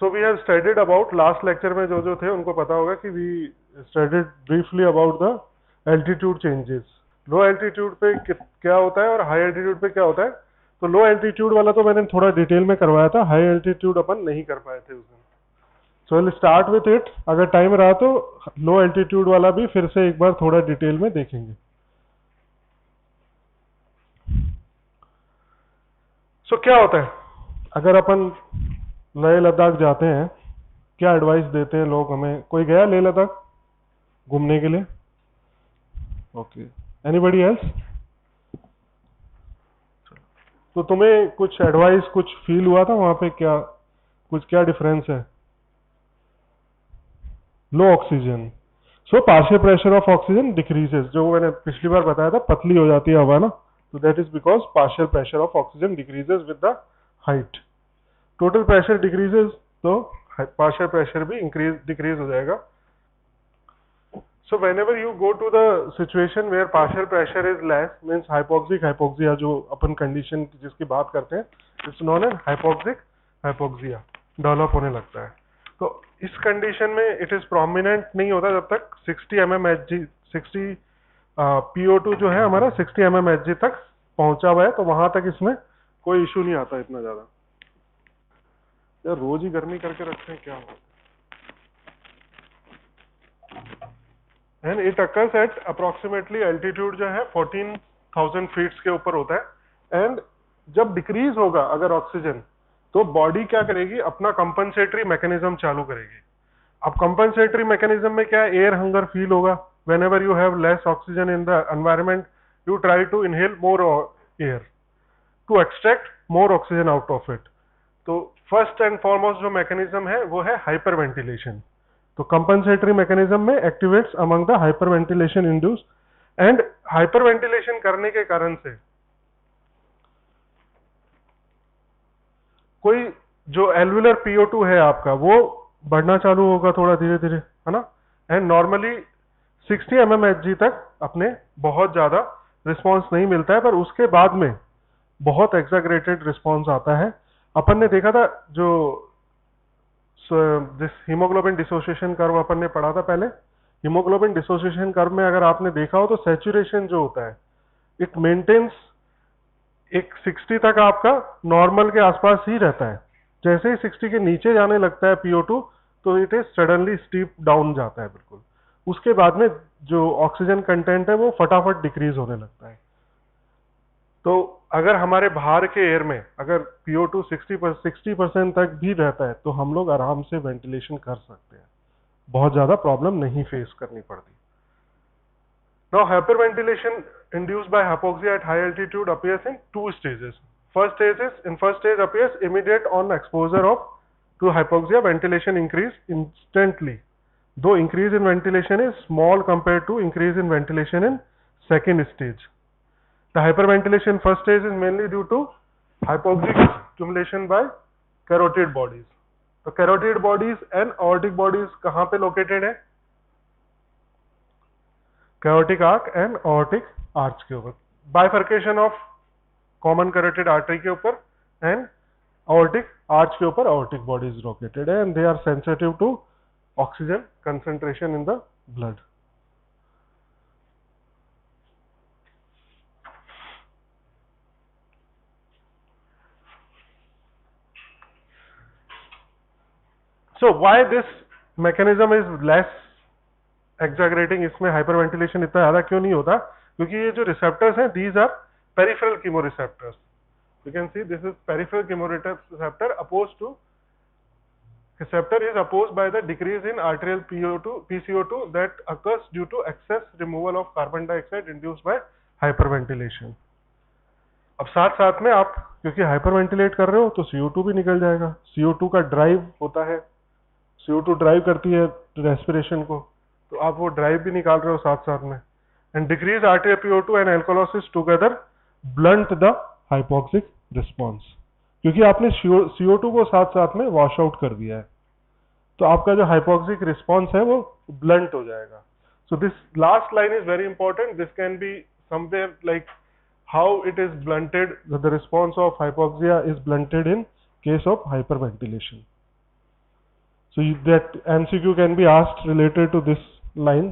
So we have studied about, last lecture में जो थे उनको पता होगा कि we studied briefly about the altitude changes. Low altitude पे क्या होता है और हाई एल्टीट्यूड पे क्या होता है। तो लो एल्टीट्यूड वाला तो मैंने थोड़ा डिटेल में करवाया था, हाई एल्टीट्यूड अपन नहीं कर पाए थे उस दिन। So will start with it, अगर टाइम रहा तो लो एल्टीट्यूड वाला भी फिर से एक बार थोड़ा डिटेल में देखेंगे। सो क्या होता है अगर अपन लेह लद्दाख जाते हैं, क्या एडवाइस देते हैं लोग हमें। कोई गया लेह लद्दाख घूमने के लिए? Okay, anybody else? तो तुम्हें कुछ एडवाइस, कुछ फील हुआ था वहां पे, क्या डिफरेंस है? Low oxygen, so partial pressure of oxygen decreases, जो मैंने पिछली बार बताया था, पतली हो जाती है हवा ना, तो that is because partial pressure of oxygen decreases with the height. Total pressure decreases तो पार्शियल प्रेशर भी डिक्रीज हो जाएगा। So whenever you go to the situation where partial pressure is less, means hypoxic hypoxia, जो अपन condition जिसकी बात करते हैं, it's known as hypoxic hypoxia, develop होने लगता है। तो इस कंडीशन में इट इज प्रोमिनेंट नहीं होता जब तक 60 mmHg 60 PO2 जो है हमारा 60 mmHg तक पहुंचा हुआ है, तो वहां तक इसमें कोई इशू नहीं आता इतना ज्यादा। यार रोज ही गर्मी करके रखते हैं क्या हो। And it occurs at approximately altitude जो है 14,000 फीट्स के ऊपर होता है। एंड जब डिक्रीज होगा अगर ऑक्सीजन, तो बॉडी क्या करेगी, अपना कंपनसेटरी मैकेनिज्म चालू करेगी। अब कंपनसेटरी मैकेनिज्म में क्या, एयर हंगर फील होगा। Whenever you have less oxygen in the environment, you try to inhale more air to extract more oxygen out of it. तो फर्स्ट एंड फॉरमोस्ट जो mechanism है वो है hyperventilation. तो compensatory mechanism में activates among the hyperventilation induce. And hyperventilation करने के कारण से कोई जो एल्वुलर PO2 है आपका, वो बढ़ना चालू होगा थोड़ा धीरे धीरे, है ना। एंड नॉर्मली 60 mmHg तक अपने बहुत ज्यादा रिस्पॉन्स नहीं मिलता है, पर उसके बाद में बहुत एग्जैगरेटेड रिस्पॉन्स आता है। अपन ने देखा था जो दिस हीमोग्लोबिन डिसोसिएशन कर्व अपन ने पढ़ा था पहले। हीमोग्लोबिन डिसोसिएशन कर्व में अगर आपने देखा हो तो सैचुरेशन जो होता है, इट मेंटेन्स एक 60 तक आपका नॉर्मल के आसपास ही रहता है। जैसे ही 60 के नीचे जाने लगता है PO2, तो it is suddenly steep down जाता है बिल्कुल। उसके बाद में जो ऑक्सीजन कंटेंट है वो फटाफट डिक्रीज होने लगता है। तो अगर हमारे बाहर के एयर में अगर PO2 60% तक भी रहता है, तो हम लोग आराम से वेंटिलेशन कर सकते हैं, बहुत ज्यादा प्रॉब्लम नहीं फेस करनी पड़ती। Now hyperventilation induced by hypoxia at high altitude appears in two stages. In first stage appears immediate on exposure to hypoxia, ventilation increase instantly. Though increase in ventilation is small compared to increase in ventilation in second stage. The hyperventilation first stage is mainly due to hypoxic stimulation by carotid bodies. तो carotid bodies and aortic bodies कहाँ पे located है? Carotid arc and aortic arch के ऊपर, bifurcation of common carotid artery के ऊपर and aortic arch के ऊपर aortic body is located है, and they are sensitive to oxygen concentration in the blood. So why this mechanism is less exaggerating, इसमें hyperventilation इतना ज्यादा क्यों नहीं होता? क्योंकि ये जो receptors हैं, these are peripheral chemoreceptors. You can see this is peripheral chemoreceptor opposed to receptor is opposed by the decrease in arterial PCO2 that occurs due to excess removal of carbon dioxide induced by hyperventilation. अब साथ साथ में आप क्योंकि हाइपरवेंटिलेट कर रहे हो तो CO2 भी निकल जाएगा। CO2 का ड्राइव होता है, CO2 ड्राइव करती है रेस्पिरेशन को, तो आप वो ड्राइव भी निकाल रहे हो साथ साथ में। And decrease arterial PO2 and alkalosis together blunt the hypoxic response, क्योंकि आपने CO2 को साथ साथ में वॉश आउट कर दिया है, तो आपका जो हाइपोक्सिक रिस्पॉन्स है वो ब्लंट हो जाएगा। So this last line is very important. This can be somewhere like how it is blunted, the response of hypoxia is blunted in case of hyperventilation. So that MCQ can be asked related to this line,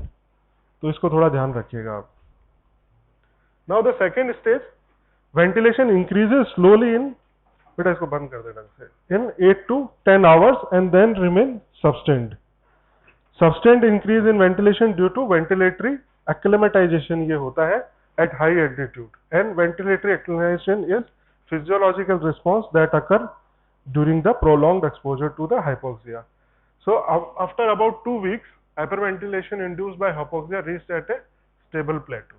तो इसको थोड़ा ध्यान रखिएगा आप। Now the second stage, ventilation increases slowly in, बेटा इसको बंद कर दे ढंग से, इन 8 to 10 hours and then remain sustained. Sustained increase in ventilation due to ventilatory acclimatization ये होता है at high altitude, and ventilatory acclimatization is physiological response that occur during the prolonged exposure to the hypoxia. So after about 2 weeks, hyperventilation induced by hypoxia reached at a stable plateau.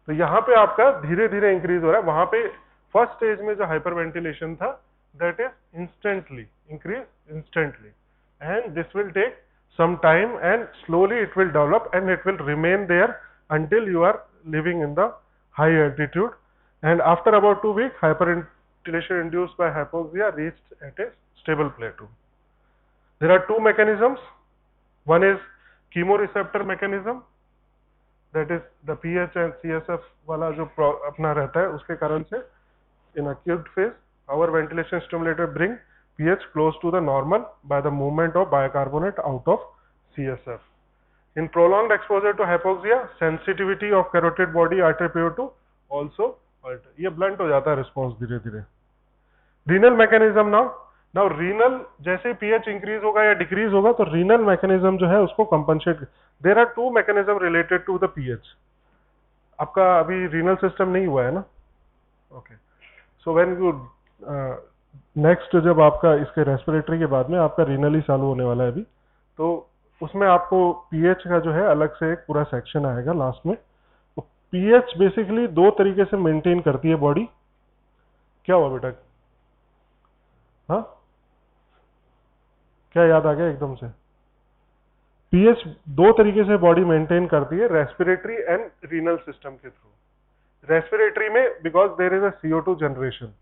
तो यहाँ पे आपका धीरे धीरे increase हो रहा है, वहां पे फर्स्ट स्टेज में जो हाइपरवेंटिलेशन था that is instantly increase instantly, and this will take some time and slowly it will develop and it will remain there until you are living in the high altitude, and after about 2 weeks hyperventilation induced by hypoxia reached at a stable plateau. There are two mechanisms. One is chemoreceptor mechanism, that is the pH and CSF वाला जो अपना रहता है उसके कारण से in acute phase our ventilation stimulator bring pH close to the normal by the movement of bicarbonate out of CSF. In prolonged exposure to hypoxia, sensitivity of carotid body artery pH to also alter. ये blunt हो जाता है response धीरे धीरे. Renal mechanism now renal जैसे pH increase होगा या decrease होगा तो renal mechanism जो है उसको compensate. There are two mechanism related to the pH. आपका अभी renal system नहीं हुआ है ना? Okay. So when you next जब आपका इसके रेस्पिरेटरी के बाद में आपका रीनल ही चालू होने वाला है अभी, तो उसमें आपको पीएच का जो है अलग से एक पूरा सेक्शन आएगा लास्ट में। तो पीएच बेसिकली दो तरीके से मेंटेन करती है बॉडी। क्या हुआ बेटा? हाँ, क्या याद आ गया एकदम से? पीएच दो तरीके से बॉडी मेंटेन करती है, रेस्पिरेटरी एंड रीनल सिस्टम के थ्रू। रेस्पिरेटरी में because there is a CO2 generation,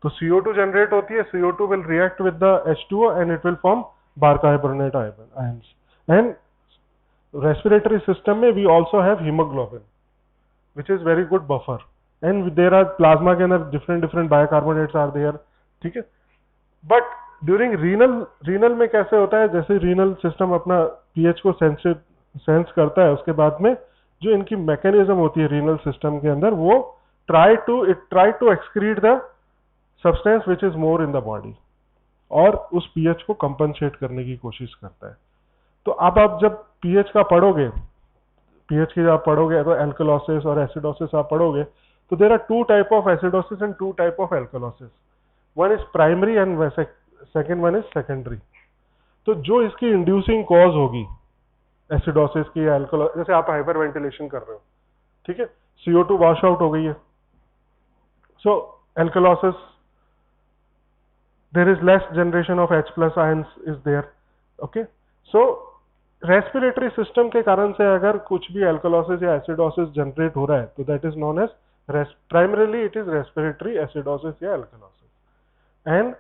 तो CO2 जनरेट होती है, CO2 will react with the H2O and it will form bicarbonate ions. And respiratory system में we also have hemoglobin, which is very good buffer. And there are plasma के अंदर different bicarbonates are there, ठीक है? But during renal में कैसे होता है, जैसे renal system अपना pH को सेंस करता है, उसके बाद में जो इनकी मैकेनिज्म होती है renal system के अंदर, वो try to excrete the substance which is more in the body, और उस pH को कंपनसेट करने की कोशिश करता है। तो अब आप जब pH का पढ़ोगे, pH की जब आप पढ़ोगे तो एल्कलोसिस और एसिडोसिस आप पढ़ोगे, तो there are two type of acidosis and two type of alkalosis. One is primary and second one is secondary. तो जो इसकी इंड्यूसिंग कॉज होगी एसिडोसिस की या एल्कलोसिस, जैसे आप हाइपर वेंटिलेशन कर रहे हो, ठीक है, CO2 वॉश आउट हो गई है, सो alkalosis, there is less generation of H+ ions is there, okay? So respiratory system के कारण से अगर कुछ भी alkalosis या acidosis generate हो रहा है तो that is known as primarily it is respiratory acidosis या alkalosis, and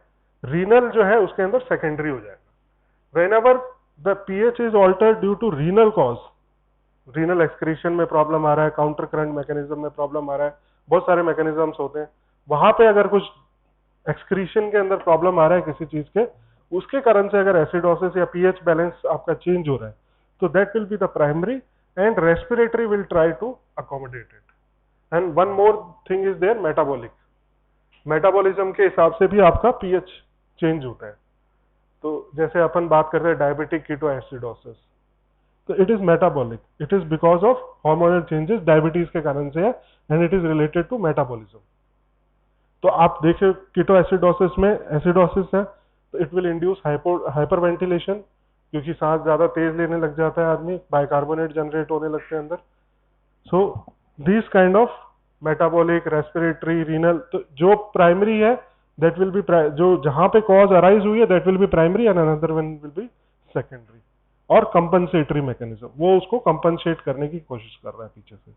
renal जो है उसके अंदर secondary हो जाएगा। Whenever the pH is altered due to renal cause, renal excretion में प्रॉब्लम आ रहा है, काउंटर करंट मैकेनिज्म में प्रॉब्लम आ रहा है, बहुत सारे मैकेनिज्म्स होते हैं, वहां पे अगर कुछ एक्सक्रीशन के अंदर प्रॉब्लम आ रहा है किसी चीज के, उसके कारण से अगर एसिडोसिस या पीएच बैलेंस आपका चेंज हो रहा है, तो that will be the primary, and respiratory will try to accommodate it. And one more thing is there, metabolic, metabolism के हिसाब से भी आपका पीएच चेंज होता है। तो जैसे अपन बात करते हैं डायबिटिक कीटोएसिडोसिस, तो it is metabolic, it is because of hormonal changes, diabetes के कारण से है, and it is related to metabolism. तो आप देखिए कीटोएसिडोसिस में एसिडोसिस है तो इट विल इंड्यूस हाइपरवेंटिलेशन, क्योंकि सांस ज्यादा तेज लेने लग जाता है आदमी, बाइकार्बोनेट जनरेट होने लगते हैं अंदर। So this kind of metabolic, respiratory, renal, तो जो प्राइमरी है दैट विल बी, जो जहां पे कॉज अराइज हुई है that will be primary, and another one will be secondary. और कंपनसेटरी मैकेनिज्म, वो उसको कंपनसेट करने की कोशिश कर रहा है पीछे से।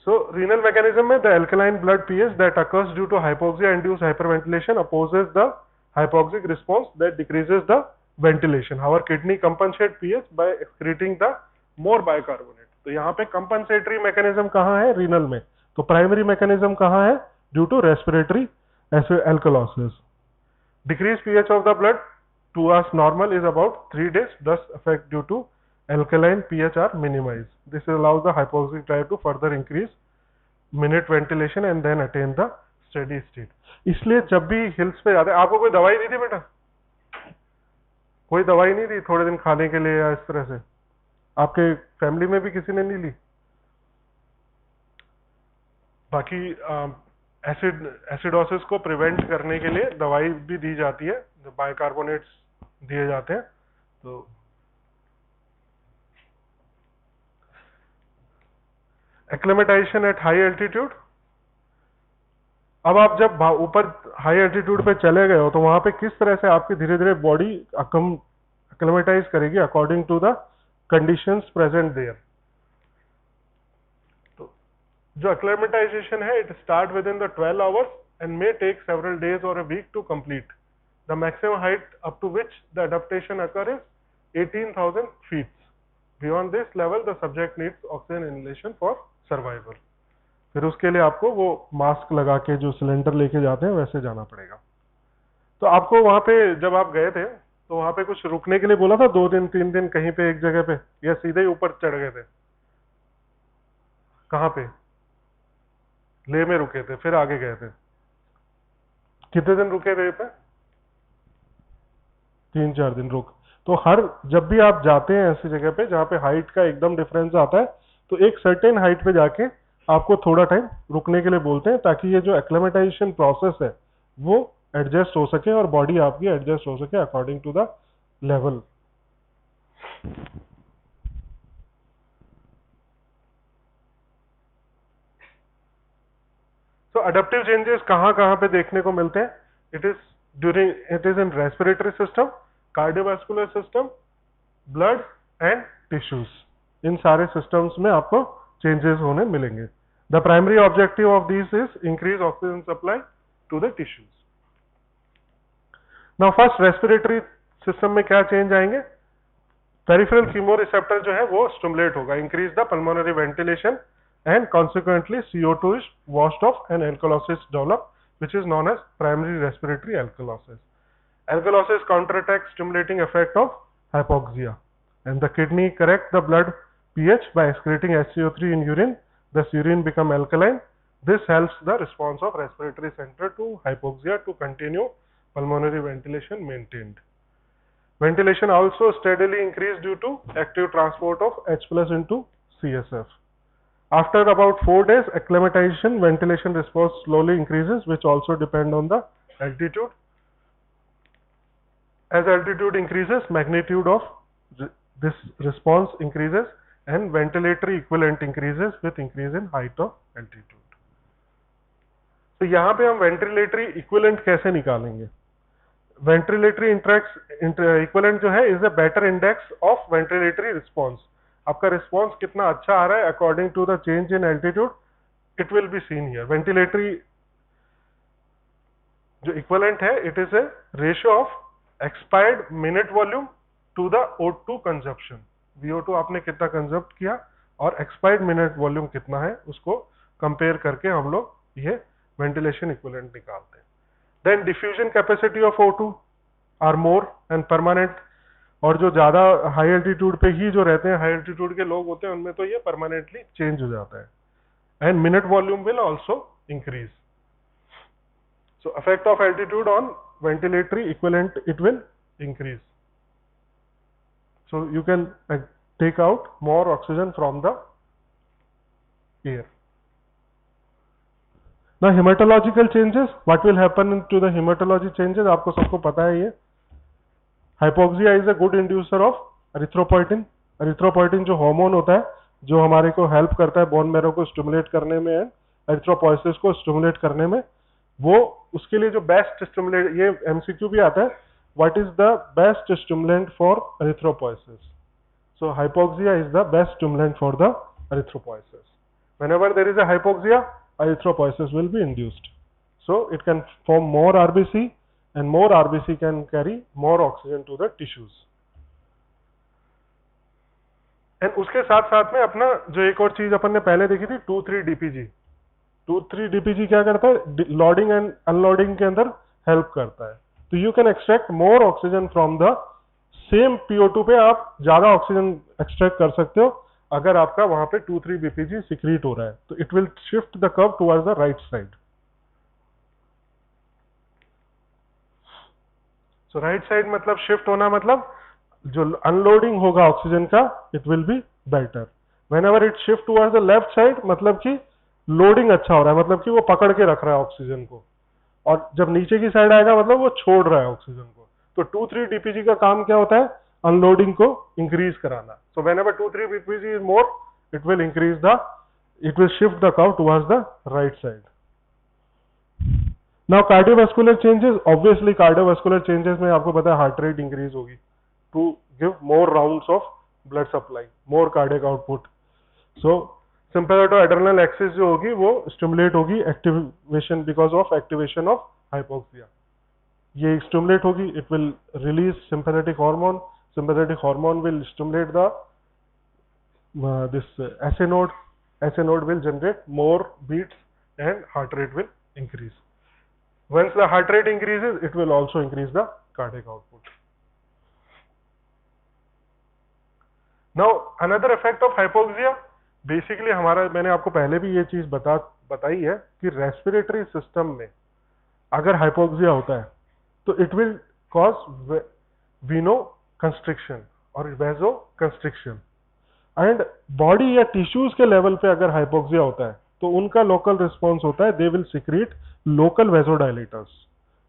So renal mechanism में the alkaline blood pH that occurs due to hypoxia induced hyperventilation opposes the hypoxic response that decreases the ventilation. Our kidney compensate pH by excreting the more bicarbonate. तो यहाँ पे compensatory mechanism कहाँ है? renal में। तो primary mechanism कहाँ है? due to respiratory alkalosis. Decreased pH of the blood towards normal is about 3 days. Thus, effect due to alkaline pH are minimized. This allows the hypoxic drive to further increase minute ventilation and then attain the steady state. इसलिए जब भी hills पे जाते हैं, आपको कोई दवाई दी थी बेटा? कोई दवाई नहीं दी थोड़े दिन खाने के लिए या इस तरह से? आपके फैमिली में भी किसी ने नहीं ली? बाकी एसिडोसिस को प्रिवेंट करने के लिए दवाई भी दी जाती है, बाइकार्बोनेट्स दिए जाते हैं। तो एक्लेमेटाइजेशन एट हाई एल्टीट्यूड, अब आप जब ऊपर हाई एल्टीट्यूड पे चले गए हो तो वहां पे किस तरह से आपकी धीरे धीरे बॉडी एक्लेमेटाइज करेगी according to the conditions present there. जो acclimatization है, it start within the 12 hours and may take several days or a week to complete. The maximum height up to which the adaptation occur is 18,000 feet. Beyond this level, the subject needs oxygen inhalation for survival. फिर उसके लिए आपको वो mask लगा के जो cylinder लेके जाते हैं वैसे जाना पड़ेगा। तो आपको वहां पे जब आप गए थे तो वहां पे कुछ रुकने के लिए बोला था, 2 दिन 3 दिन कहीं पे एक जगह पे, या सीधे ही ऊपर चढ़ गए थे? कहाँ पे? ले में रुके थे, फिर आगे गए थे? कितने दिन रुके थे पे? 3-4 दिन रुक। तो हर जब भी आप जाते हैं ऐसी जगह पे जहाँ पे हाइट का एकदम डिफरेंस आता है, तो एक सर्टेन हाइट पे जाके आपको थोड़ा टाइम रुकने के लिए बोलते हैं, ताकि ये जो एक्लेमेटाइजेशन प्रोसेस है वो एडजस्ट हो सके और बॉडी आपकी एडजस्ट हो सके अकॉर्डिंग टू द लेवल। तो अडेप्टिव चेंजेस कहाँ कहाँ पे देखने को मिलते हैं? It is in respiratory system, cardiovascular system, blood and tissues. इन सारे सिस्टम्स में आपको चेंजेस होने मिलेंगे। The primary objective of this is increase oxygen supply to the tissues. Now first respiratory system में क्या चेंज आएंगे? पेरिफेरल कीमोरिसेप्टर जो है वो स्टिमुलेट होगा, increase the pulmonary ventilation and consequently CO2 is washed off and alkalosis develop, which is known as primary respiratory alkalosis. Alkalosis counterattacks stimulating effect of hypoxia, and the kidney correct the blood pH by excreting HCO3 in urine. Thus urine become alkaline. This helps the response of respiratory center to hypoxia to continue pulmonary ventilation maintained. Ventilation also steadily increased due to active transport of H+ into CSF. After about 4 days, acclimatization, ventilation response slowly increases, which also depend on the altitude. As altitude increases, magnitude of this response increases and ventilatory equivalent increases with increase in height of altitude. तो यहाँ पे हम ventilatory equivalent कैसे निकालेंगे? Ventilatory equivalent जो है is a better index of ventilatory response. आपका response कितना अच्छा आ रहा है according to the change in altitude, it will be seen here. Ventilatory जो इक्विवेलेंट है, it is a ratio of expired minute volume to the O2 consumption. VO2 आपने कितना कंजप्ट किया और एक्सपायर्ड मिनट वॉल्यूम कितना है, उसको कंपेयर करके हम लोग ये वेंटिलेशन इक्विवेलेंट निकालते हैं। Then diffusion capacity of O2 are more and permanent, और जो ज्यादा हाई एल्टीट्यूड पे ही जो रहते हैं, हाई एल्टीट्यूड के लोग होते हैं, उनमें तो ये परमानेंटली चेंज हो जाता है। And minute volume will also increase. So effect of altitude on ventilatory equivalent, it will increase. So you can take out more oxygen from the air. Now haematological changes, what will happen to the haematology changes, आपको सबको पता है ये। Hypoxia is a good inducer of erythropoietin. Erythropoietin जो hormone होता है, जो हमारे को हेल्प करता है बोन मैरो को स्टिमुलेट करने में एंड एरिथ्रोपोइसिस को स्टिमुलेट करने में, वो उसके लिए जो बेस्ट स्टिमुलेट, ये एमसीक्यू भी आता है, what is the best stimulant for erythropoiesis? So hypoxia is the best stimulant for the erythropoiesis. Whenever there is a hypoxia, erythropoiesis will be induced, so it can form more RBC and more RBC can carry more oxygen to the tissues. And उसके साथ साथ में अपना जो एक और चीज अपन ने पहले देखी थी, 2,3 DPG। 2,3 DPG क्या करता है? लोडिंग एंड अनलोडिंग के अंदर हेल्प करता है। तो you can extract more oxygen from the same PO2 पे आप ज्यादा ऑक्सीजन एक्सट्रैक्ट कर सकते हो अगर आपका वहां पे 2,3 BPG सिक्रीट हो रहा है, तो it will shift the curve towards the right side. So right side मतलब शिफ्ट होना, मतलब जो अनलोडिंग होगा ऑक्सीजन का it will be better. When ever it shift towards the left side मतलब कि लोडिंग अच्छा हो रहा है, मतलब कि वो पकड़ के रख रहा है ऑक्सीजन को, और जब नीचे की साइड आएगा मतलब वो छोड़ रहा है ऑक्सीजन को। तो 2,3 DPG का काम क्या होता है? अनलोडिंग को इंक्रीज कराना। So whenever 2,3 BPG is more it will increase the, it will shift the curve towards the right side. Now cardiovascular changes, obviously cardiovascular changes में आपको पता है हार्ट रेट इंक्रीज होगी to give more rounds of blood supply, more cardiac output. So sympathetic adrenal axis जो होगी वो stimulate होगी, activation because of activation of hypoxia, ये स्टिमुलेट होगी, it will release sympathetic hormone, sympathetic hormone will stimulate the this SA node will generate more beats and heart rate will increase. Once the heart rate increases, it will also increase the cardiac output. Now another effect of hypoxia, basically हमारा, मैंने आपको पहले भी ये चीज बताई है कि रेस्पिरेटरी सिस्टम में अगर हाइपोक्सिया होता है तो it will cause veno constriction और वेजो कंस्ट्रिक्शन, एंड बॉडी या टिश्यूज के लेवल पे अगर हाइपोक्सिया होता है तो उनका लोकल रिस्पॉन्स होता है, they will secrete local vasodilators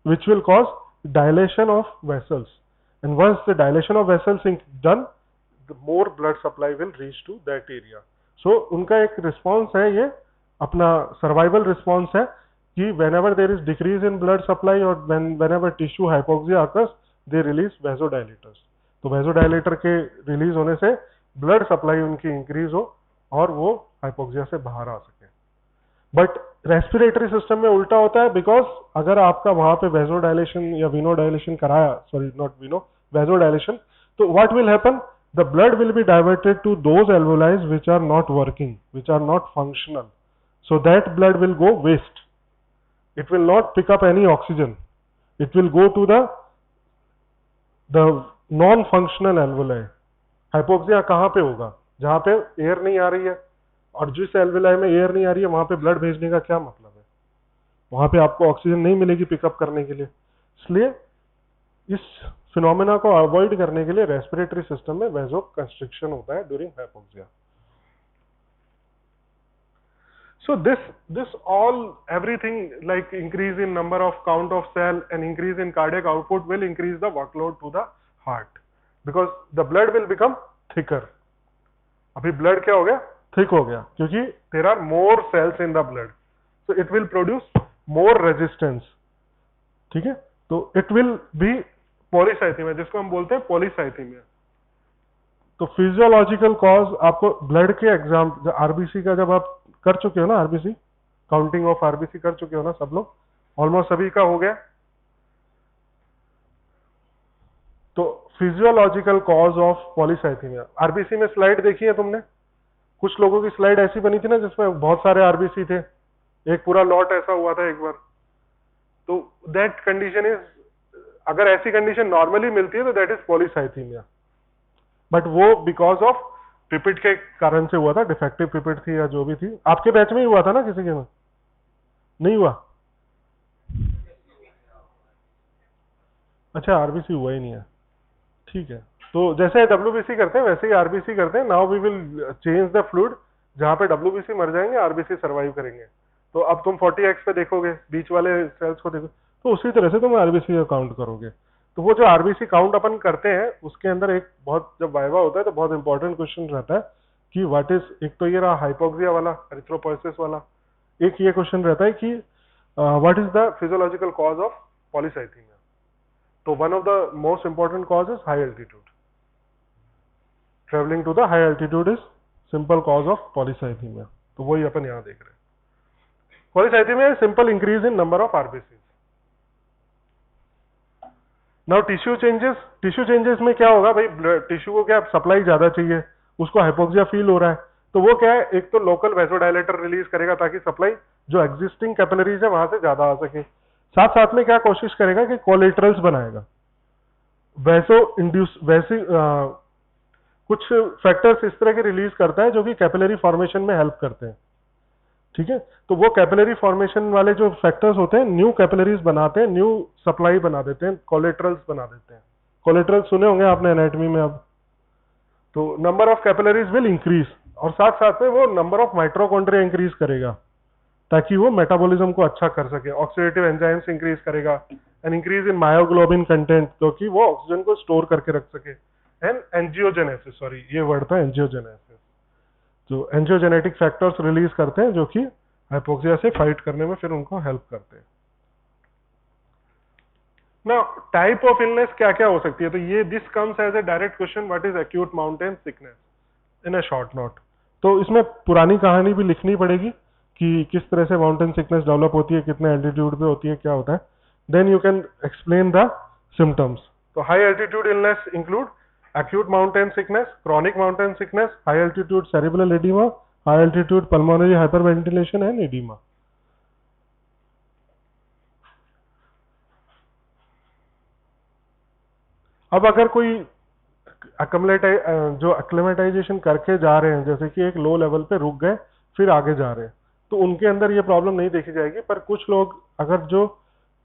which will cause dilation of vessels, and once the dilation of vessels is done the more blood supply will reach to that area. So उनका एक response है, ये अपना survival response है कि whenever there is decrease in blood supply or whenever tissue hypoxia occurs, they release vasodilators। तो vasodilator के release होने से ब्लड सप्लाई उनकी इंक्रीज हो और वो हाइपोक्सिया से बाहर आ सके। बट रेस्पिरेटरी सिस्टम में उल्टा होता है, बिकॉज अगर आपका वहां पे वेसोडाइलेशन या विनोडाइलेशन कराया, सॉरी नॉट विनो, वेसोडाइलेशन, तो what will happen, the blood will be diverted to those alveoli which are not working, which are not functional, so that blood will go waste, it will not pick up any oxygen, it will go to the non functional alveoli। Hypoxia कहां पे होगा? जहां पे air नहीं आ रही है, और जिस एल्वेलाई में एयर नहीं आ रही है वहां पे ब्लड भेजने का क्या मतलब है? वहां पे आपको ऑक्सीजन नहीं मिलेगी पिकअप करने के लिए। इसलिए इस फिनोमेना को अवॉइड करने के लिए रेस्पिरेटरी सिस्टम में वेजो कंस्ट्रिक्शन होता है during hypoxia. So this all everything like increase in number of count of cell and increase in cardiac output will increase the workload to the heart because the blood will become thicker। अभी blood क्या हो गया? thick हो गया, क्योंकि there are more cells in the blood, so it will produce more resistance। ठीक है, तो it will be polycythemia, जिसको हम बोलते हैं polycythemia। तो फिजियोलॉजिकल कॉज आपको ब्लड के एग्जाम, आरबीसी का जब आप कर चुके हो ना, आरबीसी काउंटिंग ऑफ आरबीसी कर चुके हो ना सब लोग, ऑलमोस्ट सभी का हो गया। तो physiological cause of polycythaemia, RBC में स्लाइड देखी है तुमने? कुछ लोगों की स्लाइड ऐसी बनी थी ना जिसमें बहुत सारे आरबीसी थे, एक पूरा लॉट ऐसा हुआ था एक बार। तो दैट कंडीशन इज, अगर ऐसी कंडीशन नॉर्मली मिलती है तो दैट इज पॉलीसाइथेमिया, बट वो बिकॉज ऑफ पिपेट के कारण से हुआ था, डिफेक्टिव पिपेट थी या जो भी थी। आपके बैच में ही हुआ था ना, किसी के में नहीं हुआ? अच्छा, आरबीसी हुआ ही नहीं है, ठीक है। तो जैसे डब्ल्यूबीसी करते हैं वैसे ही आरबीसी करते हैं। Now we will change the fluid, जहां पे डब्ल्यूबीसी मर जाएंगे आरबीसी सर्वाइव करेंगे। तो अब तुम 40x पे देखोगे, बीच वाले सेल्स को देखो, तो उसी तरह से तुम आरबीसी का काउंट करोगे। तो वो जो आरबीसी काउंट अपन करते हैं उसके अंदर एक बहुत, जब वाइवा होता है तो बहुत इंपॉर्टेंट क्वेश्चन रहता है कि व्हाट इज, एक तो ये रहा हाइपोक्सिया वाला, एरिथ्रोपोइसिस वाला, एक ये क्वेश्चन रहता है कि what is the physiological cause of polycythemia. तो one of the most important cause is high altitude, travelling to the high altitude is simple cause of polycythemia. तो वही अपन यहाँ देख रहे हैं। Polycythemia is simple increase in number of RBC. Now tissue changes, tissue changes में क्या होगा भाई, टिश्यू को क्या सप्लाई ज्यादा चाहिए, उसको हाइपोक्सिया फील हो रहा है, तो वो क्या है, एक तो लोकल वेसोडाइलेटर रिलीज करेगा ताकि सप्लाई जो एग्जिस्टिंग कैपिलरीज है वहां से ज्यादा आ सके। साथ साथ में क्या कोशिश करेगा कि कोलेटरल्स बनाएगा, वैसे कुछ फैक्टर्स इस तरह के रिलीज करता है जो कि कैपिलरी फॉर्मेशन में हेल्प करते हैं। ठीक है, तो वो कैपिलरी फॉर्मेशन वाले जो फैक्टर्स होते हैं न्यू कैपिलरीज बनाते हैं, न्यू सप्लाई बना देते हैं, कोलेटरल्स बना देते हैं। कोलेटरल्स सुने होंगे आपने एनाटॉमी में। अब तो number of capillaries will increase, और साथ साथ में वो नंबर ऑफ माइटोकॉन्ड्रिया इंक्रीज करेगा ताकि वो मेटाबॉलिज्म को अच्छा कर सके। ऑक्सीडेटिव एंजाइम्स इंक्रीज करेगा, and increase in myoglobin content, क्योंकि वो ऑक्सीजन को स्टोर करके रख सके। एंड एंजियोजेनेसिस, सॉरी ये वर्ड था एंजियोजेनेसिस, जो एंजियोजेनेटिक फैक्टर्स रिलीज करते हैं जो कि हाइपोक्सिया से फाइट करने में फिर उनको हेल्प करते हैं। ना टाइप ऑफ इलनेस क्या क्या हो सकती है, तो ये this comes as a direct question, what is acute mountain sickness in a short note. तो इसमें पुरानी कहानी भी लिखनी पड़ेगी कि किस तरह से माउंटेन सिकनेस डेवलप होती है, कितने एल्टीट्यूड पे होती है, क्या होता है। Then you can explain the symptoms. तो high altitude illness include acute mountain sickness, chronic mountain sickness, high altitude cerebral edema, high altitude pulmonary hyperventilation and edema. अब अगर कोई जो एक्लेमेटाइजेशन करके जा रहे हैं, जैसे कि एक लो लेवल पे रुक गए फिर आगे जा रहे हैं, तो उनके अंदर ये प्रॉब्लम नहीं देखी जाएगी। पर कुछ लोग अगर जो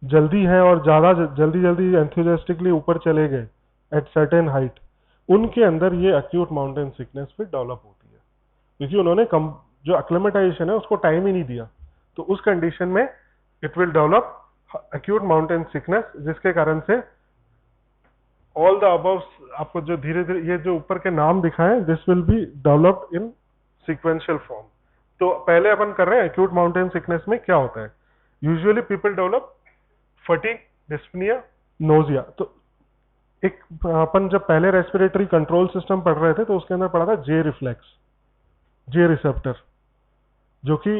जल्दी है और ज्यादा जल्दी जल्दी एंथुजियास्टिकली ऊपर चले गए एट सर्टेन हाइट, उनके अंदर ये एक्यूट माउंटेन सिकनेस फिर डेवलप होती है, क्योंकि उन्होंने जो एक्लेमेटाइजेशन है उसको टाइम ही नहीं दिया। तो उस कंडीशन में it will develop acute mountain sickness, जिसके कारण से ऑल द अबव आपको जो धीरे धीरे ये जो ऊपर के नाम दिखाएं, this will be developed in sequential form. तो पहले अपन कर रहे हैं एक्यूट माउंटेन सिकनेस में क्या होता है। Usually people develop fatigue, dyspnoea, nausea. तो एक अपन जब पहले रेस्पिरेटरी कंट्रोल सिस्टम पढ़ रहे थे तो उसके अंदर पढ़ा था जे रिफ्लेक्स, जे रिसेप्टर, जो कि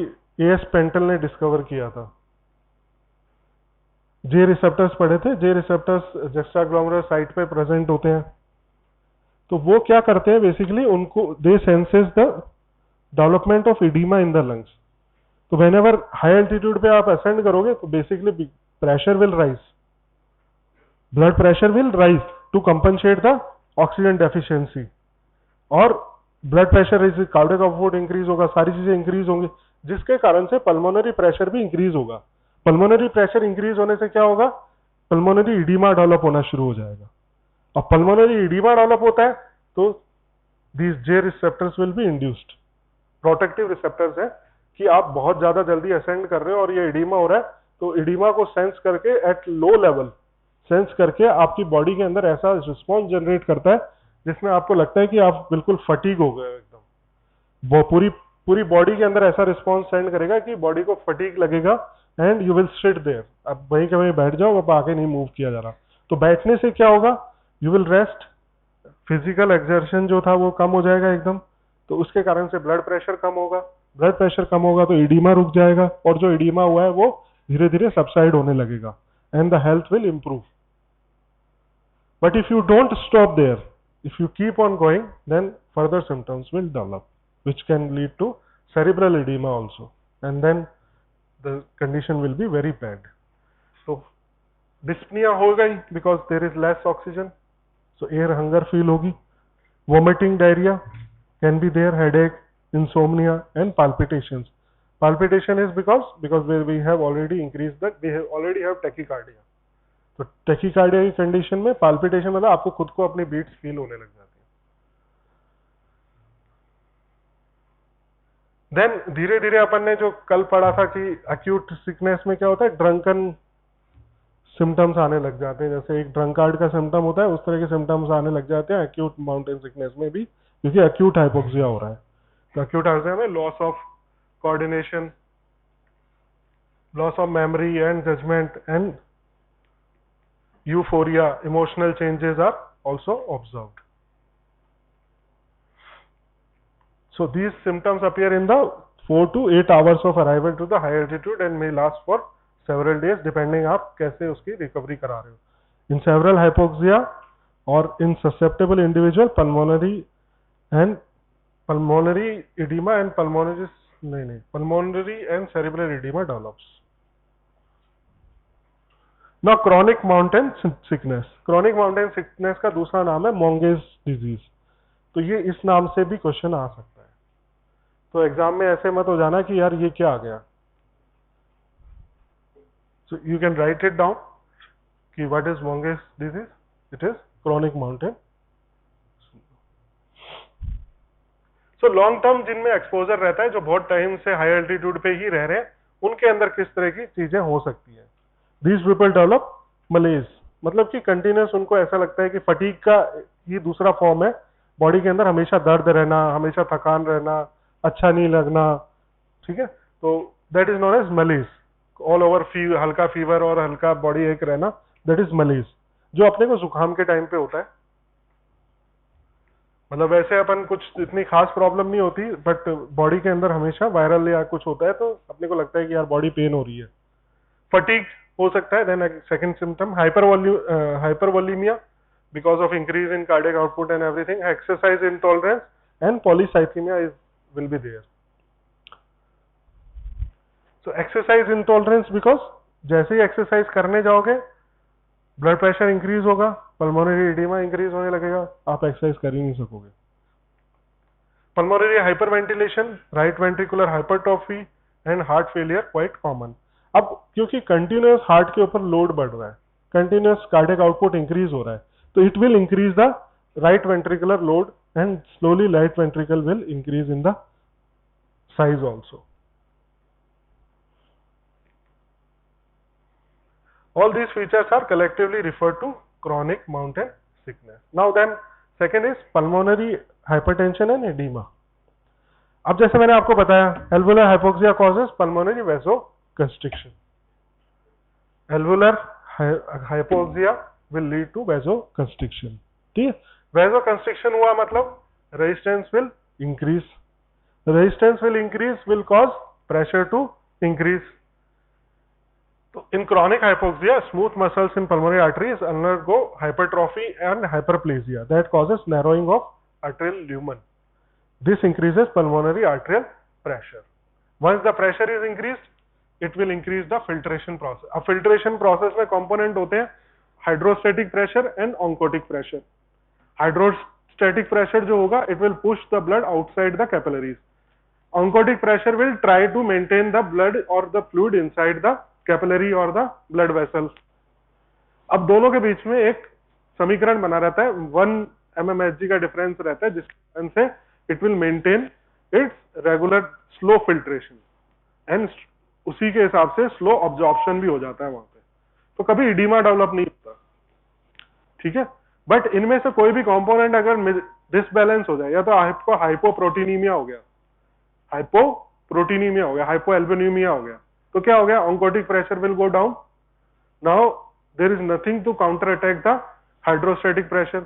एएस पेंटल ने डिस्कवर किया था। जे रिसेप्टर्स पढ़े थे। जे रिसेप्टर्स जस्टाग्लोमेरुलर साइट पे प्रेजेंट होते हैं। तो वो क्या करते हैं बेसिकली, उनको they senses the development of oedema in the lungs. तो व्हेनेवर हाई एल्टीट्यूड पे आप असेंड करोगे तो basically pressure will rise, blood pressure will rise to compensate the oxygen deficiency, और blood pressure is cardiac output increase होगा, सारी चीजें increase होंगी, जिसके कारण से पल्मोनरी प्रेशर भी इंक्रीज होगा। पल्मोनरी प्रेशर इंक्रीज होने से क्या होगा, पल्मोनरी इडीमा डेवलप होना शुरू हो जाएगा। अब पल्मोनरी इडीमा डेवलप होता है तो these J receptors will be induced. Protective receptors है कि आप बहुत ज्यादा जल्दी असेंड कर रहे हो और ये इडीमा हो रहा है, तो इडीमा को सेंस करके एट लो लेवल सेंस करके आपकी बॉडी के अंदर ऐसा रिस्पॉन्स जनरेट करता है जिसमें आपको लगता है कि आप बिल्कुल फटीग हो गए एकदम। वो पूरी बॉडी के अंदर ऐसा रिस्पॉन्स सेंड करेगा कि बॉडी को फटीग लगेगा and you will sit there. अब वहीं के वहीं बैठ जाओ, अब आगे नहीं मूव किया जा रहा। तो बैठने से क्या होगा, you will rest, physical exertion जो था वो कम हो जाएगा एकदम। तो उसके कारण से ब्लड प्रेशर कम होगा, ब्लड प्रेशर कम होगा तो इडीमा रुक जाएगा, और जो इडीमा हुआ है वो धीरे धीरे सबसाइड होने लगेगा and the health will improve. But if you don't stop there, if you keep on going, then further symptoms will develop, which can lead to cerebral edema also, and then the condition will be very bad. So dyspnea हो गई because there is less oxygen, so air hunger feel होगी, vomiting, diarrhea can be there, headache, insomnia and palpitations. Palpitation is because we have already increased that, we already have tachycardia. तो tachycardia की condition में palpitation मतलब आपको खुद को अपनी beats feel होने लग जाती है। देन धीरे धीरे अपन ने जो कल पढ़ा था कि एक्यूट सिकनेस में क्या होता है, ड्रंकन सिम्टम्स आने लग जाते हैं। जैसे एक ड्रंकार्ड का सिम्टम होता है उस तरह के सिम्टम्स आने लग जाते हैं एक्यूट माउंटेन सिकनेस में भी, क्योंकि एक्यूट हाइपोक्सिया हो रहा है। तो एक्यूट हाइपोक्सिया में loss of coordination, loss of memory and judgement and euphoria, emotional changes are also observed. So these symptoms appear in the 4 to 8 hours of arrival to the high altitude and may last for several days depending आप कैसे उसकी recovery करा रहे हो। In several hypoxia or in susceptible individual pulmonary edema and pulmonary and cerebral edema develops. ना chronic mountain sickness, chronic mountain sickness का दूसरा नाम है मोंगेस डिजीज। तो ये इस नाम से भी क्वेश्चन आ सकता है। तो एग्जाम में ऐसे मत हो जाना कि यार ये क्या आ गया। So you can write it down कि what is Monge's disease, it is chronic mountain. So long term जिनमें एक्सपोजर रहता है, जो बहुत टाइम से हाई एल्टीट्यूड पे ही रह रहे हैं, उनके अंदर किस तरह की चीजें हो सकती है। दीज पीपल डेवलप मलेज, मतलब कि कंटिन्यूस उनको ऐसा लगता है कि फटीग का ये दूसरा फॉर्म है, बॉडी के अंदर हमेशा दर्द रहना, हमेशा थकान रहना, अच्छा नहीं लगना, ठीक है। तो that is known as malaise. All over हल्का फीवर और हल्का बॉडी एक रहना, दैट इज मलेज, जो अपने को जुकाम के टाइम पे होता है। मतलब वैसे अपन कुछ इतनी खास प्रॉब्लम नहीं होती, बट बॉडी के अंदर हमेशा वायरल या कुछ होता है, तो अपने को लगता है कि यार बॉडी पेन हो रही है। फटीग हो सकता है। Then second symptom hypervolaemia because of increase in cardiac output and everything, exercise intolerance and polycythemia is will be there. So exercise intolerance, because जैसे ही एक्सरसाइज करने जाओगे ब्लड प्रेशर इंक्रीज होगा, पल्मोनरी एडिमा इंक्रीज होने लगेगा, आप exercise कर ही नहीं सकोगे। Pulmonary hyperventilation, right ventricular hypertrophy and heart failure quite common. अब क्योंकि कंटिन्यूअस हार्ट के ऊपर लोड बढ़ रहा है, कंटिन्यूअस कार्डियक आउटपुट इंक्रीज हो रहा है, तो it will increase the right ventricular load and slowly right ventricle will increase in the size also. All these features are collectively referred to chronic mountain sickness. Now then, second is pulmonary hypertension and edema. अब जैसे मैंने आपको बताया, alveolar hypoxia causes pulmonary vasoconstriction. Alveolar hypoxia will lead to vasoconstriction. ठीक है, vasoconstriction हुआ मतलब resistance will increase. Resistance will increase will cause pressure to increase. So in chronic hypoxia, smooth muscles in pulmonary arteries undergo hypertrophy and hyperplasia that causes narrowing of arterial lumen. This increases pulmonary arterial pressure. Once the pressure is increased, it will increase the filtration process. अब filtration process में component होते हैं hydrostatic pressure and oncotic pressure. Hydrostatic pressure जो होगा, it will push the blood outside the capillaries. Oncotic pressure will try to maintain the blood or the fluid inside the capillary और the blood vessels. अब दोनों के बीच में एक समीकरण बना रहता है, 1 mmHg का डिफरेंस रहता है, जिसके वजह से it will maintain its regular slow filtration and उसी के हिसाब से स्लो ऑब्जॉर्प्शन भी हो जाता है वहां पे, तो कभी इडीमा डेवलप नहीं होता, ठीक है। बट इनमें से कोई भी कंपोनेंट अगर डिसबैलेंस हो जाए, या तो आपको हाइपोप्रोटीनीमिया हो गया, हाइपोएल्बुमिया हो गया, तो क्या हो गया, oncotic pressure will go down. Now there is nothing to counter attack the hydrostatic pressure.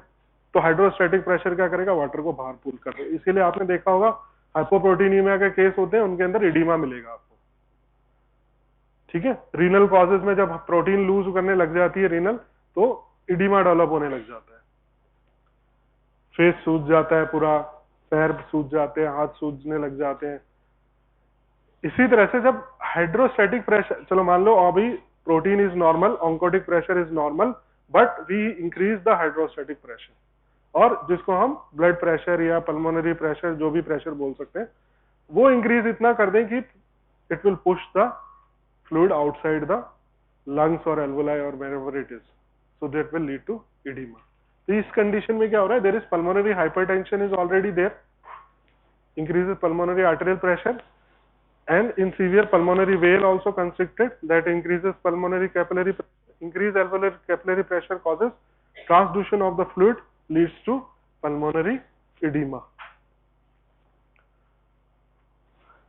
तो हाइड्रोस्टैटिक प्रेशर क्या करेगा, वाटर को बाहर पुल कर रहे, इसीलिए आपने देखा होगा हाइपोप्रोटीनीमिया के केस होते हैं, उनके अंदर इडीमा मिलेगा आपको, ठीक है। रीनल कॉजेज में जब प्रोटीन लूज करने लग जाती है रीनल, तो इडीमा डेवलप होने लग जाता है, फेस सूज जाता है, पूरा पैर सूज जाते हैं, हाथ सूजने लग जाते हैं। इसी तरह से जब हाइड्रोस्टैटिक प्रेशर, चलो मान लो अभी protein is normal, oncotic pressure is normal, but we increase the hydrostatic pressure, और जिसको हम ब्लड प्रेशर या पल्मोनरी प्रेशर, जो भी प्रेशर बोल सकते हैं, वो इंक्रीज इतना कर दें कि it will push the fluid outside the lungs और एल्वोलाई और wherever it is, so that will lead to oedema. तो इस कंडीशन में क्या हो रहा है, there is pulmonary hypertension is already there, increases pulmonary arterial pressure, and in severe pulmonary vein also constricted, that increases pulmonary capillary pressure. Increased alveolar capillary pressure causes transduction of the fluid, leads to pulmonary edema.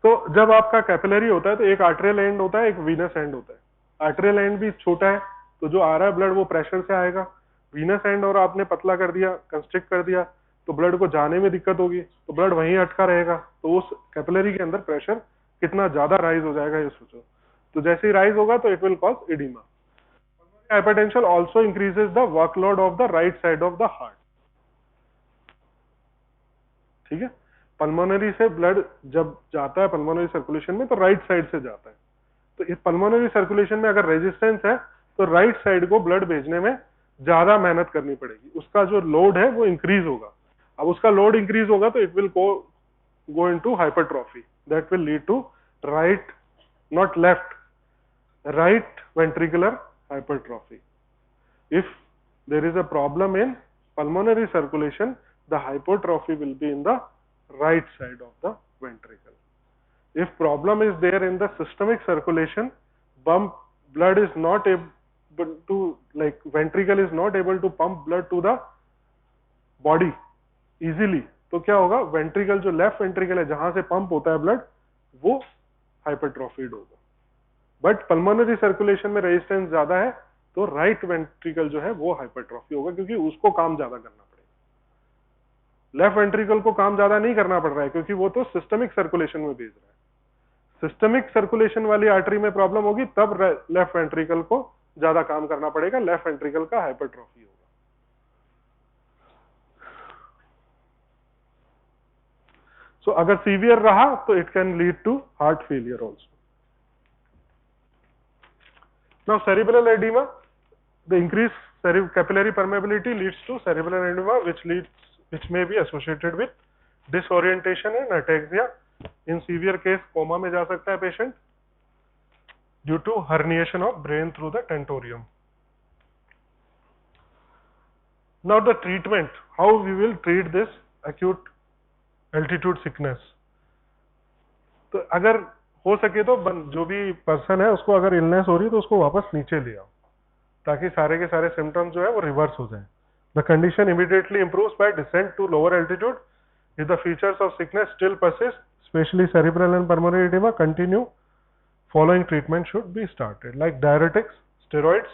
तो जब आपका capillary होता है, तो एक arterial end होता है, एक वीनस एंड होता है। आर्टेरियल एंड भी छोटा है, तो जो आ रहा है ब्लड वो प्रेशर से आएगा। वीनस एंड और आपने पतला कर दिया, कंस्ट्रिक्ट कर दिया, तो ब्लड को जाने में दिक्कत होगी, तो ब्लड वहीं अटका रहेगा, तो उस कैपिलरी के अंदर प्रेशर कितना ज्यादा राइज हो जाएगा ये सोचो। तो जैसे ही राइज होगा तो it will cause oedema. Hypertension also increases the workload of the right side of the heart, ठीक है। पल्मोनरी से ब्लड जब जाता है पल्मोनरी सर्कुलेशन में, तो राइट साइड से जाता है, तो इस पल्मोनरी सर्कुलेशन में अगर रेजिस्टेंस है, तो राइट साइड को ब्लड भेजने में ज्यादा मेहनत करनी पड़ेगी, उसका जो लोड है वो इंक्रीज होगा। अब उसका लोड इंक्रीज होगा तो it will go into hypertrophy that will lead to right, not left, right ventricular hypertrophy. If there is a problem in pulmonary circulation, the hypertrophy will be in the right side of the ventricle. If problem is there in the systemic circulation, blood is not able to, like ventricle is not able to pump blood to the body easily, तो क्या होगा, ventricle जो left ventricle है जहां से pump होता है blood, वो हाइपरट्रोफीड होगा। बट पल्मोनरी सर्कुलेशन में रेजिस्टेंस ज्यादा है तो राइट वेंट्रिकल जो है वो हाइपरट्रोफी होगा, क्योंकि उसको काम ज्यादा करना पड़ेगा। लेफ्ट वेंट्रिकल को काम ज्यादा नहीं करना पड़ रहा है क्योंकि वो तो सिस्टमिक सर्कुलेशन में भेज रहा है। सिस्टमिक सर्कुलेशन वाली आर्टरी में प्रॉब्लम होगी तब लेफ्ट वेंट्रिकल को ज्यादा काम करना पड़ेगा, लेफ्ट वेंट्रिकल का हाइपरट्रोफी होगा। सो अगर सीवियर रहा तो it can lead to heart failure also. Now cerebral oedema, the increase capillary permeability leads to cerebral oedema which may be associated with disorientation and ataxia. In severe case coma में जा सकता है patient due to herniation of brain through the tentorium. Now the treatment, how we will treat this acute altitude sickness. तो अगर हो सके तो जो भी पर्सन है उसको अगर इलनेस हो रही है तो उसको वापस नीचे ले आओ ताकि सारे के सारे सिम्टम्स जो है वो रिवर्स हो जाए। The condition immediately improves by descent to lower altitude. If the features of sickness still persist, specially cerebral and pulmonary oedema, continue, following treatment should be started like diuretics, steroids,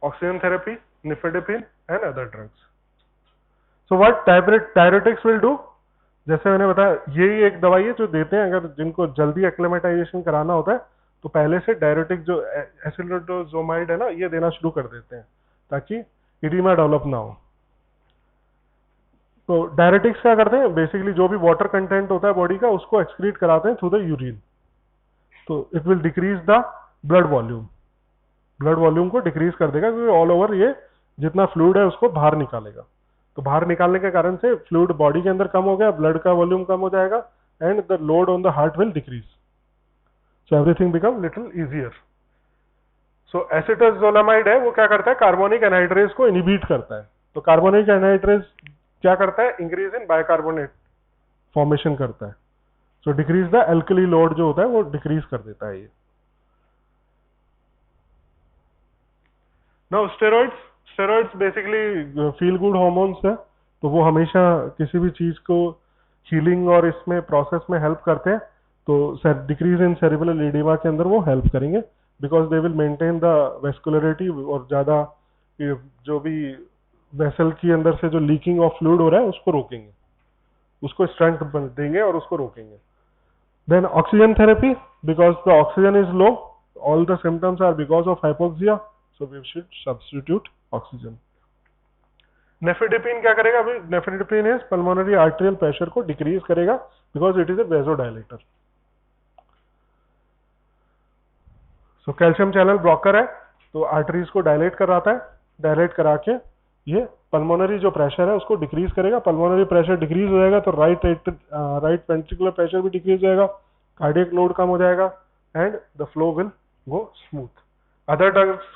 oxygen therapy, nifedipine and other drugs. So what diuretics will do, जैसे मैंने बताया यही एक दवाई है जो देते हैं अगर जिनको जल्दी एक्लेमेटाइजेशन कराना होता है तो पहले से डायरेटिक जो एसिलोडोजोमाइड है ना ये देना शुरू कर देते हैं ताकि इडीमा डेवलप ना हो। तो डायरेटिक्स क्या करते हैं, बेसिकली जो भी वाटर कंटेंट होता है बॉडी का उसको एक्सक्रीट कराते हैं थ्रू द यूरिन, तो it will decrease the blood volume को डिक्रीज कर देगा क्योंकि ऑल ओवर ये जितना फ्लूइड है उसको बाहर निकालेगा। तो बाहर निकालने के कारण से फ्लूइड बॉडी के अंदर कम हो गया, ब्लड का वॉल्यूम कम हो जाएगा and the load on the heart will decrease, so everything become little easier. So acetazolamide है वो क्या करता है, कार्बोनिक एनहाइड्रेज को इनहिबिट करता है। तो कार्बोनिक एनहाइड्रेज क्या करता है, इंक्रीज इन बाइकार्बोनेट फॉर्मेशन करता है, सो डिक्रीज द एल्कली लोड जो होता है वो डिक्रीज कर देता है ये। Now steroids basically feel good hormones है, तो वो हमेशा किसी भी चीज को हीलिंग और इसमें प्रोसेस में हेल्प करते हैं। तो डिक्रीज इन सेरिब्रल एडिमा के अंदर वो हेल्प करेंगे because they will maintain the vascularity और ज्यादा जो भी वेसल के अंदर से जो लीकिंग ऑफ फ्लूइड हो रहा है उसको रोकेंगे, उसको स्ट्रेंथ देंगे और उसको रोकेंगे। Then oxygen therapy, because the oxygen is low, all the symptoms are because of hypoxia, so we should substitute oxygen. Nifedipine क्या करेगा, अभी nifedipine is pulmonary arterial pressure को डिक्रीज करेगा because it is a vasodilator. So calcium channel blocker है तो arteries को dilate कराता है, डायलेट करा के ये पल्मोनरी जो प्रेशर है उसको डिक्रीज करेगा। पल्मोनरी प्रेशर डिक्रीज हो जाएगा तो राइट वेंट्रिकुलर प्रेशर भी डिक्रीज हो जाएगा, कार्डियक लोड कम हो जाएगा and the flow will go smooth. Other drugs,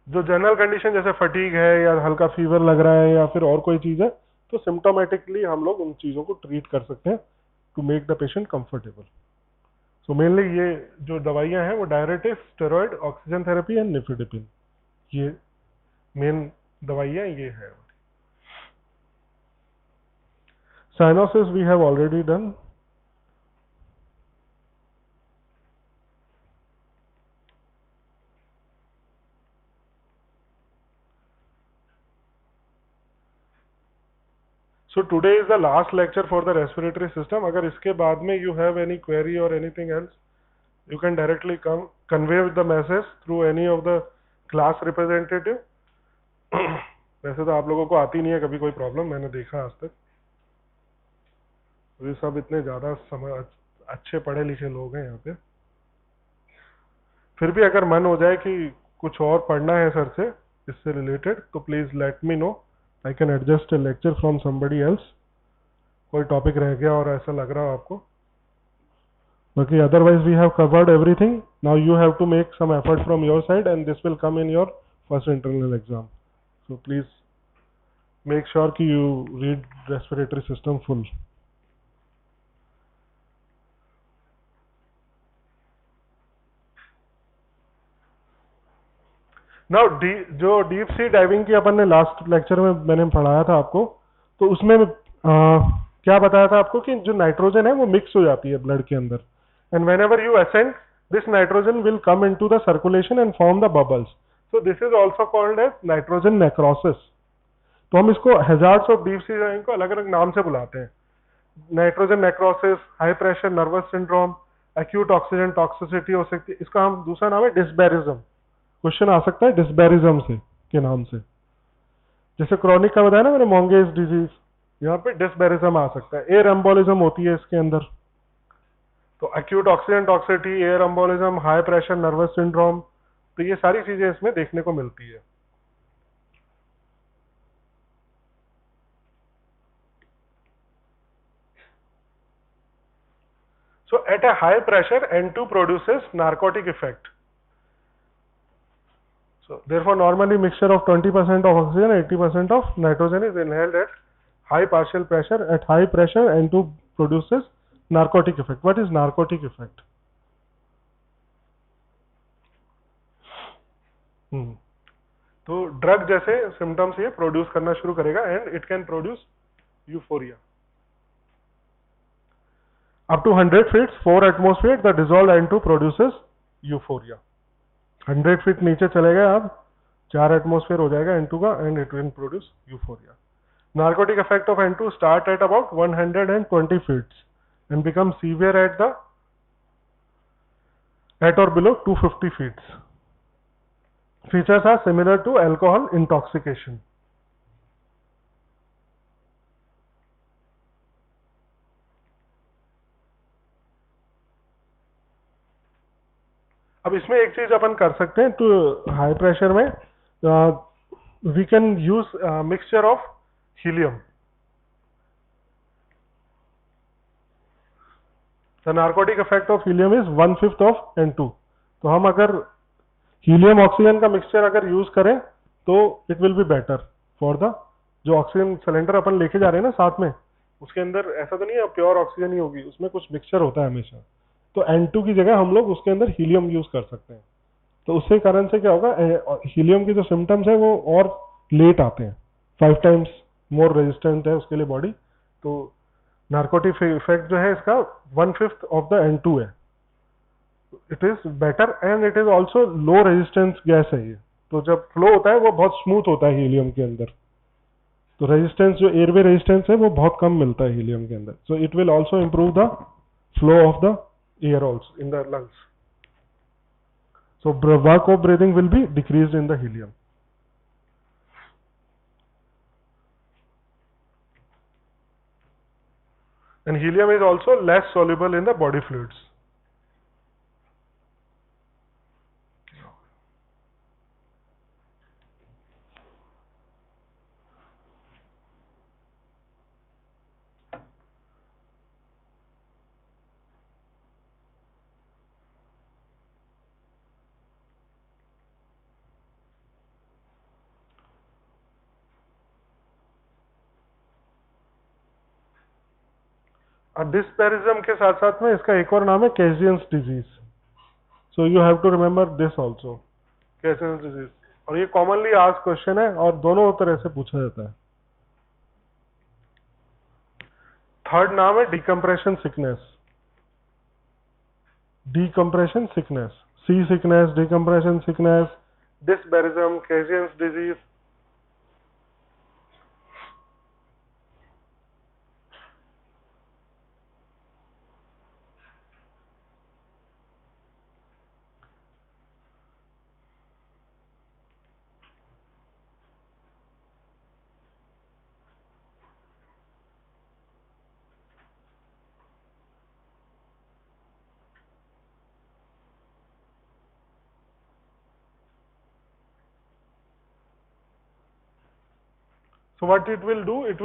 जो जनरल कंडीशन जैसे फटीग है या हल्का फीवर लग रहा है या फिर और कोई चीज है तो सिम्टोमेटिकली हम लोग उन चीजों को ट्रीट कर सकते हैं to make the patient comfortable. So mainly ये जो दवाइयां हैं वो diuretics, steroid, oxygen therapy and nifedipine, ये मेन दवाइयां ये है। Cyanosis we have already done. So today is the last lecture for the respiratory system. अगर इसके बाद में you have any query or anything else, you can directly convey the message through any of the class representative. वैसे तो आप लोगों को आती नहीं है कभी कोई प्रॉब्लम, मैंने देखा आज तक। वे सब इतने ज्यादा अच्छे पढ़े लिखे लोग हैं यहाँ पे। फिर भी अगर मन हो जाए कि कुछ और पढ़ना है सर से इससे रिलेटेड, तो please let me know, I can adjust A lecture from somebody else. कोई टॉपिक रह गया और ऐसा लग रहा हो आपको, बाकी otherwise we have covered everything. Now you have to make some effort from your side and this will come in your first internal exam. So please make sure कि you read respiratory system full. Now जो deep sea diving की अपन ने last lecture में मैंने पढ़ाया था आपको, तो उसमें क्या बताया था आपको कि जो नाइट्रोजन है वो मिक्स हो जाती है ब्लड के अंदर, and whenever you ascend this nitrogen will come into the circulation and form the bubbles, so this is also called as nitrogen necrosis. तो हम इसको hazards of deep sea diving को अलग अलग नाम से बुलाते हैं, nitrogen necrosis, high pressure nervous syndrome, acute oxygen toxicity हो सकती है। इसका हम दूसरा नाम है डिस्बैरिज्म। क्वेश्चन आ सकता है डिस्बैरिज्म से के नाम से, जैसे क्रॉनिक का बताया ना मैंने मोंगेज डिजीज, यहाँ पे डिस्बैरिज्म आ सकता है। एयर एम्बोलिज्म होती है इसके अंदर, तो acute oxygen toxicity, air embolism, high pressure nervous syndrome, तो ये सारी चीजें इसमें देखने को मिलती है। So at a high pressure, N2 produces narcotic effect. So therefore, normally mixture of 20% of oxygen, 80% of nitrogen is inhaled at high partial pressure. At high pressure, N2 produces narcotic effect. What is narcotic effect? तो drug जैसे symptoms ये produce करना शुरू करेगा, and it can produce euphoria. Up to 100 feet, 4 atmosphere, the dissolved N2 produces euphoria. 100 feet नीचे चले गए आप, 4 एटमोस्फेयर हो जाएगा N2 का, and it will produce euphoria. Narcotic effect of N2 start at about 120 feet and become severe at or below 250 feet. Features are similar to alcohol intoxication. अब इसमें एक चीज अपन कर सकते हैं, तो हाई प्रेशर में we can use mixture of helium. The narcotic effect of helium is 1/5 of N2। तो हम अगर हीलियम ऑक्सीजन का मिक्सचर अगर यूज करें तो it will be better for the, जो ऑक्सीजन सिलेंडर अपन लेके जा रहे हैं ना साथ में, उसके अंदर ऐसा तो नहीं है प्योर ऑक्सीजन ही होगी, उसमें कुछ मिक्सचर होता है हमेशा। तो N2 की जगह हम लोग उसके अंदर हीलियम यूज कर सकते हैं। तो उसके कारण से क्या होगा, हीलियम के जो सिम्टम्स है वो और लेट आते हैं, 5 टाइम्स मोर रेजिस्टेंट है उसके लिए बॉडी। तो नार्कोटिक इफेक्ट जो है इसका 1/5 ऑफ द N2 है। It is better and it is also low resistance gas है ये। तो जब फ्लो होता है वो बहुत स्मूथ होता है हीलियम के अंदर, तो रेजिस्टेंस जो एयरवे रेजिस्टेंस है वो बहुत कम मिलता है हीलियम के अंदर। So it will also improve the flow of the air also in the lungs. So work of breathing will be decreased in the helium. And helium is also less soluble in the body fluids. Dysbarism के साथ साथ में इसका एक और नाम है caisson's disease. So you have to remember this also, caisson's disease. और ये कॉमनली आस्क्ड क्वेश्चन है और दोनों तरह से पूछा जाता है। थर्ड नाम है decompression sickness. Decompression sickness, sea sickness, decompression sickness, dysbarism, caisson's disease. So what it will do, it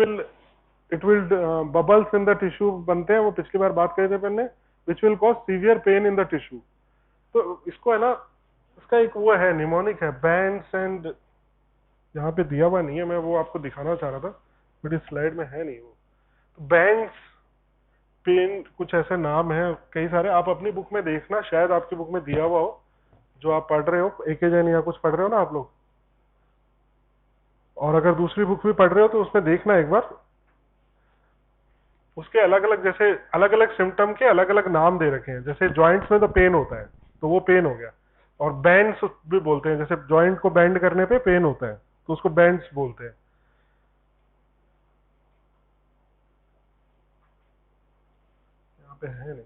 will bubbles in the tissue बनते हैं, वो पिछली बार बात करे थे मैंने, which will cause severe pain in the tissue. तो इसको है ना, इसका एक वो है निमोनिक है, बैंड्स एंड, यहाँ पे दिया हुआ नहीं है, मैं वो आपको दिखाना चाह रहा था बट इस स्लाइड में है नहीं वो। तो बैंड्स पेन कुछ ऐसे नाम है कई सारे, आप अपनी बुक में देखना, शायद आपकी बुक में दिया हुआ हो जो आप पढ़ रहे हो, एकेजन या कुछ पढ़ रहे हो ना आप लोग, और अगर दूसरी बुक भी पढ़ रहे हो तो उसमें देखना एक बार, उसके अलग अलग, जैसे अलग अलग सिम्टम के अलग अलग नाम दे रखे हैं। जैसे जॉइंट्स में तो पेन होता है तो वो पेन हो गया, और बैंड्स भी बोलते हैं, जैसे जॉइंट को बैंड करने पे पेन होता है तो उसको बैंड्स बोलते हैं। यहाँ पे है नहीं।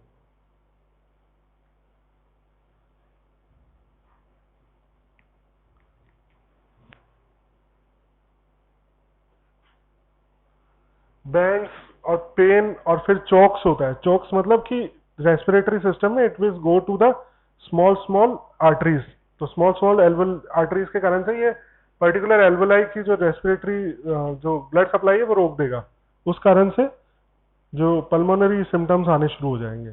बैंड्स और पेन, और फिर चोक्स होता है। चोक्स मतलब कि रेस्पिरेटरी सिस्टम में it will go to the small small arteries, तो स्मॉल स्मॉल एल्वल आर्टरीज के कारण से ये पर्टिकुलर एल्वोलाई की जो रेस्पिरेटरी जो ब्लड सप्लाई है वो रोक देगा, उस कारण से जो पल्मोनरी सिम्टम्स आने शुरू हो जाएंगे।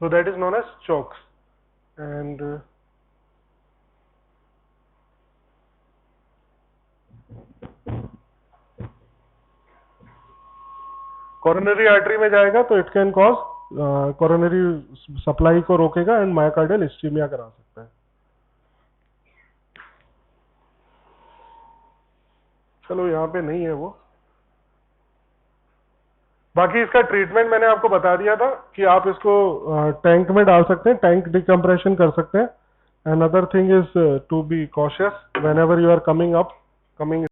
So that is known as chokes. And coronary artery में जाएगा तो it can cause coronary supply को रोकेगा and myocardial ischemia करा सकता है। चलो यहाँ पे नहीं है वो। बाकी इसका ट्रीटमेंट मैंने आपको बता दिया था कि आप इसको टैंक में डाल सकते हैं, टैंक डिकम्प्रेशन कर सकते हैं। Another thing is to be cautious whenever you are coming